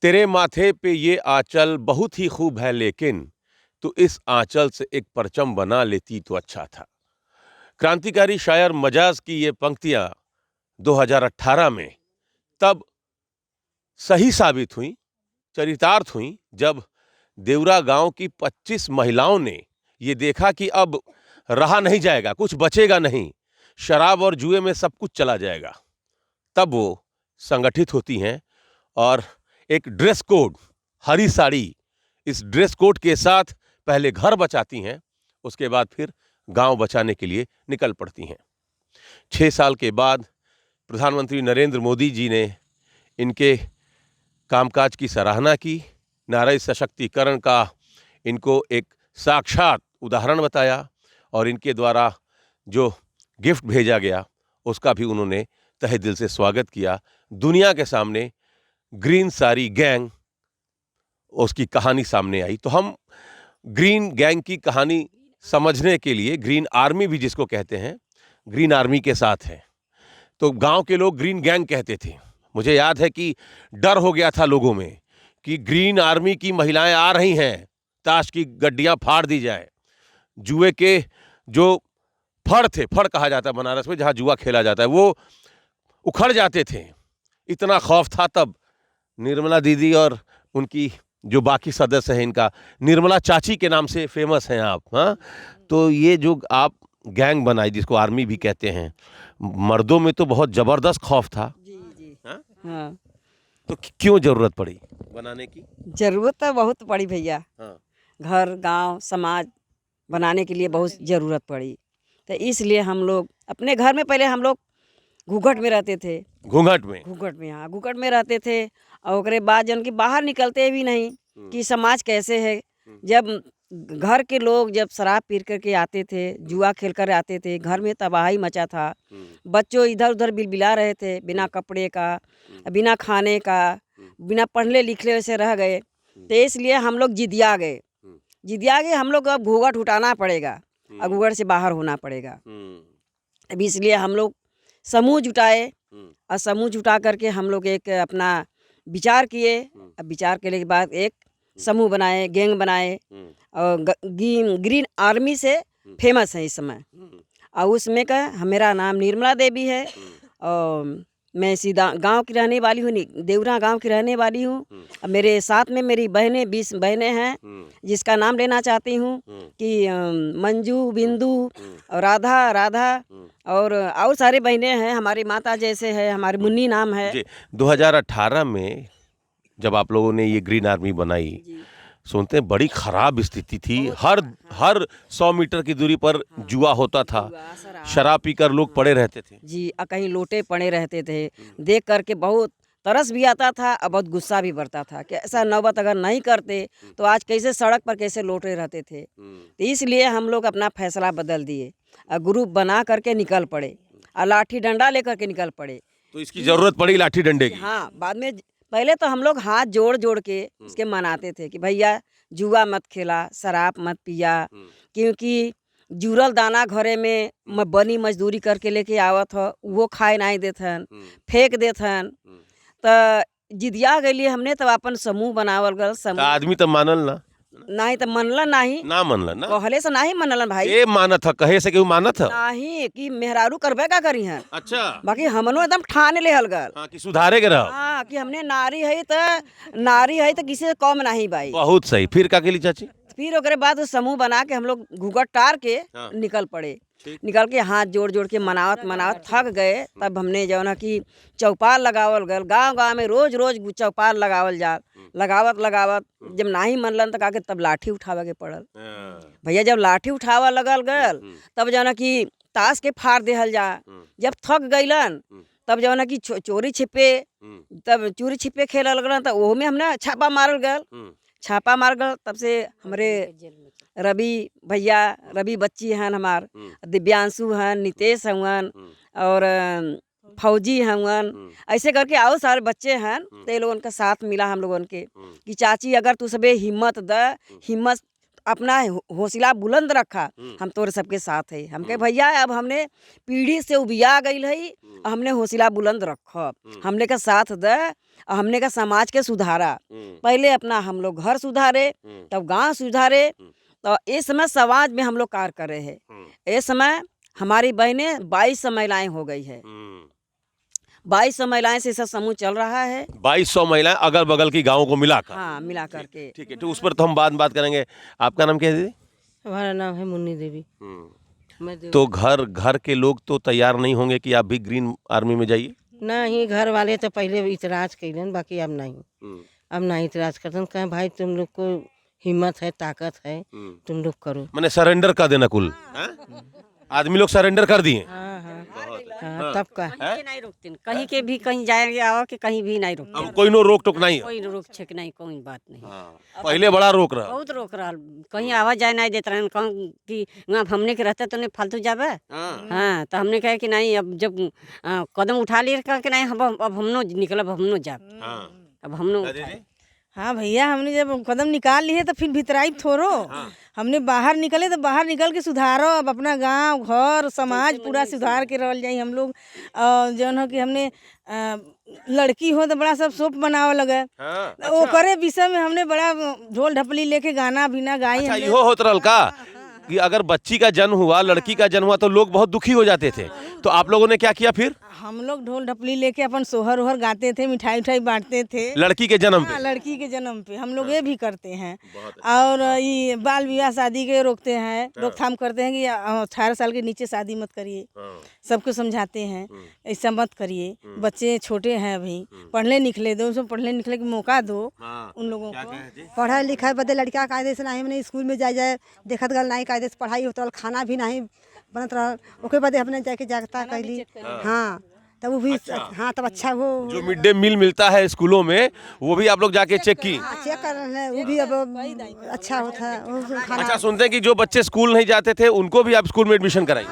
तेरे माथे पे ये आंचल बहुत ही खूब है लेकिन तू इस आंचल से एक परचम बना लेती तो अच्छा था। क्रांतिकारी शायर मजाज की ये पंक्तियां 2018 में तब सही साबित हुई, चरितार्थ हुई जब देवरा गांव की 25 महिलाओं ने ये देखा कि अब रहा नहीं जाएगा, कुछ बचेगा नहीं, शराब और जुए में सब कुछ चला जाएगा। तब वो संगठित होती हैं और एक ड्रेस कोड, हरी साड़ी, इस ड्रेस कोड के साथ पहले घर बचाती हैं, उसके बाद फिर गांव बचाने के लिए निकल पड़ती हैं। 6 साल के बाद प्रधानमंत्री नरेंद्र मोदी जी ने इनके कामकाज की सराहना की, नारी सशक्तिकरण का इनको एक साक्षात उदाहरण बताया और इनके द्वारा जो गिफ्ट भेजा गया उसका भी उन्होंने तहे दिल से स्वागत किया। दुनिया के सामने ग्रीन साड़ी गैंग, उसकी कहानी सामने आई। तो हम ग्रीन गैंग की कहानी समझने के लिए, ग्रीन आर्मी भी जिसको कहते हैं, ग्रीन आर्मी के साथ हैं। तो गांव के लोग ग्रीन गैंग कहते थे। मुझे याद है कि डर हो गया था लोगों में कि ग्रीन आर्मी की महिलाएं आ रही हैं, ताश की गड्डियां फाड़ दी जाए, जुए के जो फड़ थे, फड़ कहा जाता है बनारस में जहां जुआ खेला जाता है, वो उखड़ जाते थे। इतना खौफ था तब। निर्मला दीदी और उनकी जो बाकी सदस्य हैं, इनका निर्मला चाची के नाम से फेमस हैं आप, हाँ। तो ये जो आप गैंग बनाई जिसको आर्मी भी कहते हैं, मर्दों में तो बहुत जबरदस्त खौफ था। जी जी। हाँ? हाँ, तो क्यों जरूरत पड़ी बनाने की? जरूरत तो बहुत पड़ी भैया। हाँ। घर गांव समाज बनाने के लिए बहुत ज़रूरत पड़ी। तो इसलिए हम लोग अपने घर में, पहले हम लोग घूंघट में रहते थे। घूंघट में? घूंघट में, हाँ, घूंघट में रहते थे। और ओकरे बाद जन कि बाहर निकलते भी नहीं कि समाज कैसे है। जब घर के लोग जब शराब पी कर के आते थे, जुआ खेल कर आते थे, घर में तबाही मचा था। बच्चों इधर उधर बिलबिला रहे थे, बिना कपड़े का, बिना खाने का, बिना पढ़ने लिखने से रह गए। तो इसलिए हम लोग जिदिया गए। जिदिया गए, हम लोग अब घूंघट उठाना पड़ेगा और घूंघट से बाहर होना पड़ेगा। अब इसलिए हम लोग समूह जुटाए और समूह जुटा करके हम लोग एक अपना विचार किए। अब विचार करने के बाद एक समूह बनाए, गैंग बनाए और ग्रीन आर्मी से फेमस है इस समय। और उसमें का मेरा नाम निर्मला देवी है और मैं सीधा गांव की रहने वाली हूँ, देवरा गांव की रहने वाली हूँ। और मेरे साथ में मेरी बहनें 20 बहनें हैं, जिसका नाम लेना चाहती हूँ कि मंजू, बिंदु, राधा राधा और सारे बहनें हैं। हमारी माता जैसे है, हमारी मुन्नी नाम है। जी। 2018 में जब आप लोगों ने ये ग्रीन आर्मी बनाई, सुनते हैं बड़ी खराब स्थिति थी। हर 100 मीटर की दूरी पर जुआ होता था, शराब पीकर लोग पड़े रहते थे। जी, कहीं लोटे पड़े रहते थे। देख करके बहुत तरस भी आता था और बहुत गुस्सा भी बढ़ता था कि ऐसा नौबत अगर नहीं करते तो आज कैसे सड़क पर कैसे लोटे रहते थे। तो इसलिए हम लोग अपना फैसला बदल दिए और ग्रुप बना करके निकल पड़े और लाठी डंडा लेकर के निकल पड़े। तो इसकी जरूरत पड़ी लाठी डंडे की? हाँ, बाद में पहले तो हम लोग हाथ जोड़ जोड़ के उसके मनाते थे कि भैया जुआ मत खेला, शराब मत पिया, क्योंकि जुरल दाना घरे में बनी मजदूरी करके लेके आवत ह, वो खाए नहीं देथन, फेंक देथन। तो जिदिया गई हमने तब अपन समूह बनावल गल। तो समूह आदमी तो मानल ना? नहीं तो मनलन नहीं, ना मनल ना? कहले से नहीं मनलन भाई। ए मानत था, कहे से क्यों मानत था? नहीं कि मेहरारू करबे का करी है। अच्छा। बाकी हमनो एकदम ठान ले हल गल। हाँ, कि सुधारे के रहो। हाँ, कि हमने नारी है तो किसी से कम नहीं भाई। बहुत सही। फिर का केली चाची? फिर ओकरे बाद समूह बना के हम लोग घूंघट टार के हाँ। निकल पड़े। ठीक। निकल के हाथ जोड़ जोड़ के मनावत मनावत थक गए। तब हमने जो है कि चौपाल लगावल गल, गांव गांव में रोज रोज चौपाल लगावल जा। लगावत लगावत जब नहीं मनलन तो का तब लाठी उठावे के पड़ल। भैया जब लाठी उठावा लगल गल तब जो है कि ताश के फाड़ देहल जा। जब थक गईलन तब जो है कि चोरी छिपे, तब चोरी छिपे खेल लगल तो वो में हमने छापा मारल गल। छापा मार गल तब से हमारे रवि भैया, रवि बच्ची हैं हमार, दिव्यांशु हैं, नितेश हवन और फौजी हवन, ऐसे करके और सारे बच्चे हैं। तो ये लोगों का साथ मिला हम लोगों के कि चाची अगर तू सबे हिम्मत द, हिम्मत अपना हौसला बुलंद रखा, हम तोरे सबके साथ है। हम कहे भैया अब हमने पीढ़ी से उबिया गई है, हमने हौसला बुलंद रखा, हमने का साथ दे, हमने का समाज के सुधारा। पहले अपना हम लोग घर सुधारे, तब गांव सुधारे। तो इस समय समाज में हम लोग कार्य कर रहे हैं। इस समय हमारी बहनें 2200 महिलाएं हो गई है। 2200 महिलाएं से ऐसा समूह चल रहा है। 2200 महिलाएं अगल बगल की गाँव को मिलाकर। हाँ, मिला करके। ठीक है, तो उस पर तो हम बात करेंगे। आपका नाम क्या है दीदी? हमारा नाम है मुन्नी देवी। मैं तो घर के लोग तो तैयार नहीं होंगे कि आप भी ग्रीन आर्मी में जाइए? नहीं, घर वाले तो पहले इतराज कैलन, बाकी अब नहीं। अब नहीं इतराज करते, कहें भाई तुम लोग को हिम्मत है, ताकत है, तुम लोग करो। मैंने सरेंडर कर देना कुल। आदमी लोग सरेंडर कर दिए। हाँ हाँ हाँ, तब का कहीं नहीं रुकते, कहीं के भी कहीं जाएंगे आओ कि कहीं भी नहीं रुकते। अब कोई नो रोक टोक नहीं है। कोई रोक छेक नहीं, कोई बात नहीं। पहले बड़ा रोक रहा। बहुत रोक रहा, कहीं आवाज जाए नहीं देते रहन, कहूँ कि वहाँ हमने के रहते तो नहीं फालतू जावे। हाँ, तो हमने कहा कि नहीं, अब जब कदम उठा लिए कि नहीं, अब हमनो निकलब, हमनो जाब, अब हमनो। हाँ भैया, हमने जब कदम निकाल लिए तो फिर भीतराई थोड़ो। हमने बाहर निकले तो बाहर निकल के सुधारो, अब अपना गांव घर समाज पूरा सुधार के रह जाए हम लोग। जौन हो कि हमने लड़की हो तो बड़ा सब सोप बनावे लगे। ओकरे विषय में हमने बड़ा ढोल ढपली लेके गाना भीना गाई। अच्छा, इहो होत रहल का कि अगर बच्ची का जन्म हुआ, लड़की का जन्म हुआ तो लोग बहुत दुखी हो जाते थे, तो आप लोगों ने क्या किया फिर? हम लोग ढोल ढपली लेके अपन सोहर ओहर गाते थे, मिठाई उठाई बांटते थे लड़की के जन्म पे। हाँ, लड़की के जन्म पे हम लोग ये भी करते हैं। और ये बाल विवाह शादी के रोकते हैं, रोकथाम करते हैं कि 18 साल के नीचे शादी मत करिए। सबको समझाते हैं ऐसा मत करिए, बच्चे छोटे हैं अभी, पढ़ने निकले दो, उसमें पढ़ने निकले का मौका दो उन लोगों को। पढ़ाई लिखाई बदे लड़का कायदे से नहीं, मैंने स्कूल में जाए देखत गल नहीं, कायदे से पढ़ाई होता, खाना भी नहीं बनत रहा, ओके बदे हमने जाके जागता कैली। हाँ, तब वो भी हाँ, तब अच्छा वो जो मिड डे मील मिलता है स्कूलों में, वो भी आप लोग जाके चेक की? चेक कर रहे हैं, वो भी अब अच्छा होता है वो खाना। अच्छा, सुनते हैं कि जो बच्चे स्कूल नहीं जाते थे उनको भी आप स्कूल में एडमिशन कराइए?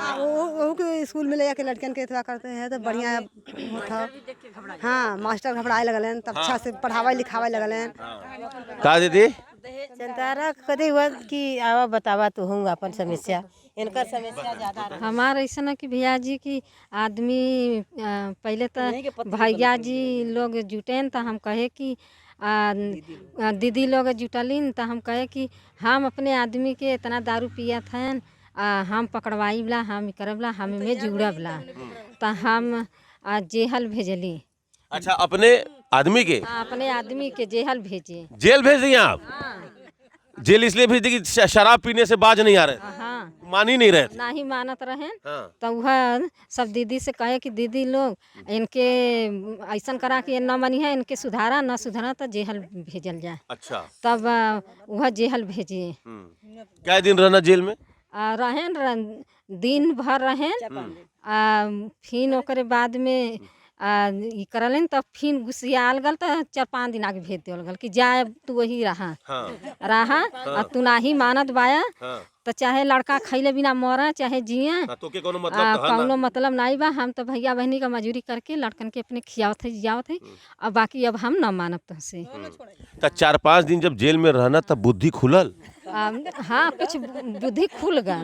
वो के स्कूल में ले जाके लड़कियन के इतना करते हैं तो बढ़िया होता। हाँ, मास्टर घबराए लगल, तब अच्छा से पढ़ावे लिखावे लगल। का दीदी? चंतारा कदे हुआ कि आवा बतावा तो हूँ अपन समस्या, इनका समस्या ज्यादा। हमारा ऐसा ना कि भैया जी की आदमी पहले तो भैया जी लोग जुटेन तो हम कहे कि दीदी लोग जुटलिन तो हम कहे कि हम अपने आदमी के इतना दारू पियत हैं, हम पकड़वाईला, हम करबला, हम में जुड़बला, तो हम जेहल भेजली। अच्छा, अपने आदमी के? अपने आदमी के जेहल भेजे। जेल भेज दिए आप? जेल इसलिए भेज दी कि शराब पीने से बाज नहीं आ रहे? हाँ, मान ही नहीं रहे? नहीं मानत रहे। हाँ। तो वह सब दीदी से कहे कि दीदी लोग इनके ऐसा करा कि न मनी है, इनके सुधारा, न सुधारा तो जेहल भेजल जाए। अच्छा, तब वह जेहल भेजिए। क्या दिन रहना जेल में? रहें दिन भर रहें, फिर ओकरे बाद में ई करलन, तब फिर गुस्सियाल गल तो 4-5 दिन आगे भेज दियल गल कि जाए तू वही रहा। और तू नाही मानत बाया तो चाहे लड़का खैले बिना मरा चाहे जिए, तो के कोनो मतलब कौनो मतलब नहीं बा। हम तो भैया बहनी का मजूरी करके लड़कन के अपने खियावत है जियावत है, और बाकी अब हम न मानब तुमसे। तो 4-5 दिन जब जेल में रहना तब बुद्धि खुलल? हाँ, कुछ बुद्धि खुल गया।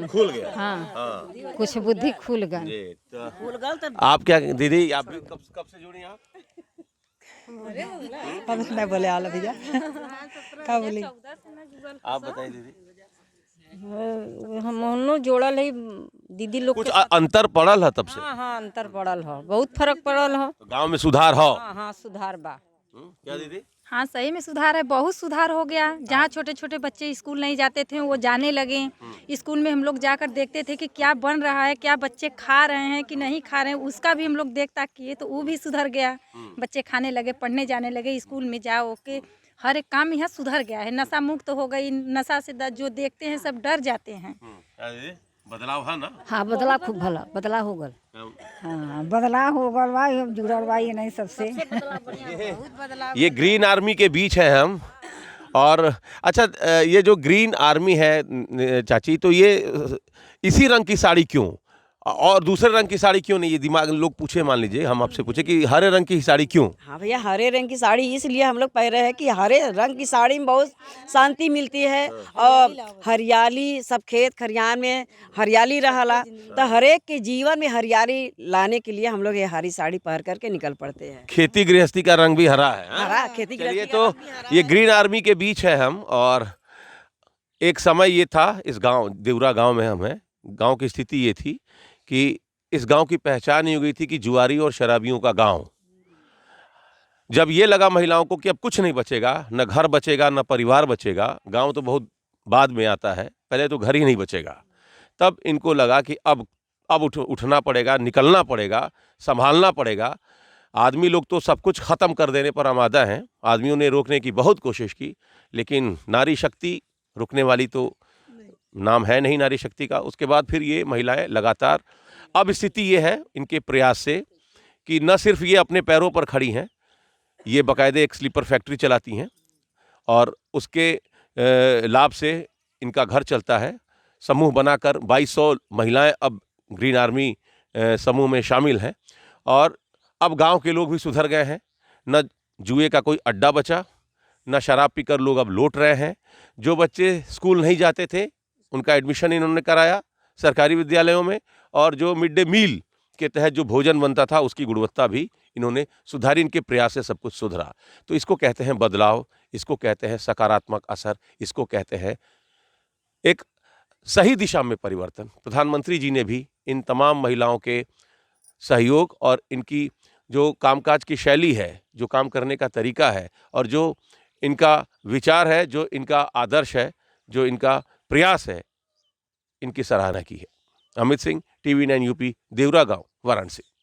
हाँ, कुछ बुद्धि खुल गया। आप क्या दीदी, आप भी कब से जुड़ी आप? हम नहीं बोले आला भैया, क्या बोली? आप बताइए दीदी। हम जोड़ल है दीदी लोग। कुछ अंतर पड़ल है तब से? हाँ, अंतर पड़ल हो, बहुत फर्क पड़ल हो। गांव में सुधार हो? हाँ, सुधार बा। क्या दीदी? हाँ, सही में सुधार है, बहुत सुधार हो गया। जहाँ छोटे छोटे बच्चे स्कूल नहीं जाते थे वो जाने लगे। स्कूल में हम लोग जाकर देखते थे कि क्या बन रहा है, क्या बच्चे खा रहे हैं कि नहीं खा रहे हैं, उसका भी हम लोग देख ताक किए तो वो भी सुधर गया। बच्चे खाने लगे, पढ़ने जाने लगे, स्कूल में जाओ के हर एक काम यहाँ सुधर गया है। नशा मुक्त हो गई, नशा से जो देखते हैं सब डर जाते हैं। बदलाव है ना? हाँ, बदलाव खूब भला बदलाव हो गल। हाँ, बदलाव हो गल बा, जुड़ल बा ये नहीं सबसे। ये ग्रीन आर्मी के बीच है हम। और अच्छा, ये जो ग्रीन आर्मी है चाची, तो ये इसी रंग की साड़ी क्यों? और दूसरे रंग की साड़ी क्यों नहीं? ये दिमाग लोग पूछे, मान लीजिए हम आपसे पूछे कि हरे रंग की साड़ी क्यों? हाँ भैया, हरे रंग की साड़ी इसलिए हम लोग पहन रहे हैं कि हरे रंग की साड़ी में बहुत शांति मिलती है और हरियाली, सब खेत खरियान में हरियाली रहला, तो हरेक के जीवन में हरियाली लाने के लिए हम लोग ये हरी साड़ी पहन करके निकल पड़ते हैं। खेती गृहस्थी का रंग भी हरा है, हाँ? हरा खेती चलिए, गृहस्थी तो का रंग भी हरा ये है। ग्रीन आर्मी के बीच है हम, और एक समय ये था, इस गांव देवरा गांव में हम हैं। गांव की स्थिति ये थी कि इस गांव की पहचान ही हो गई थी कि जुआरी और शराबियों का गांव। जब ये लगा महिलाओं को कि अब कुछ नहीं बचेगा, न घर बचेगा न परिवार बचेगा, गांव तो बहुत बाद में आता है, पहले तो घर ही नहीं बचेगा, तब इनको लगा कि अब उठना पड़ेगा, निकलना पड़ेगा, संभालना पड़ेगा। आदमी लोग तो सब कुछ ख़त्म कर देने पर आमादा हैं। आदमियों ने रोकने की बहुत कोशिश की, लेकिन नारी शक्ति रुकने वाली तो नाम है नहीं नारी शक्ति का। उसके बाद फिर ये महिलाएं लगातार, अब स्थिति ये है इनके प्रयास से कि न सिर्फ ये अपने पैरों पर खड़ी हैं, ये बाकायदे एक स्लीपर फैक्ट्री चलाती हैं और उसके लाभ से इनका घर चलता है। समूह बनाकर 2200 महिलाएं अब ग्रीन आर्मी समूह में शामिल हैं, और अब गांव के लोग भी सुधर गए हैं। न जुए का कोई अड्डा बचा, न शराब पीकर लोग अब लौट रहे हैं। जो बच्चे स्कूल नहीं जाते थे उनका एडमिशन इन्होंने कराया सरकारी विद्यालयों में, और जो मिड डे मील के तहत जो भोजन बनता था उसकी गुणवत्ता भी इन्होंने सुधारी। इनके प्रयास से सब कुछ सुधरा। तो इसको कहते हैं बदलाव, इसको कहते हैं सकारात्मक असर, इसको कहते हैं एक सही दिशा में परिवर्तन। प्रधानमंत्री जी ने भी इन तमाम महिलाओं के सहयोग और इनकी जो कामकाज की शैली है, जो काम करने का तरीका है, और जो इनका विचार है, जो इनका आदर्श है, जो इनका प्रयास है, इनकी सराहना की है। अमित सिंह, TV9 UP, देवरा गांव, वाराणसी।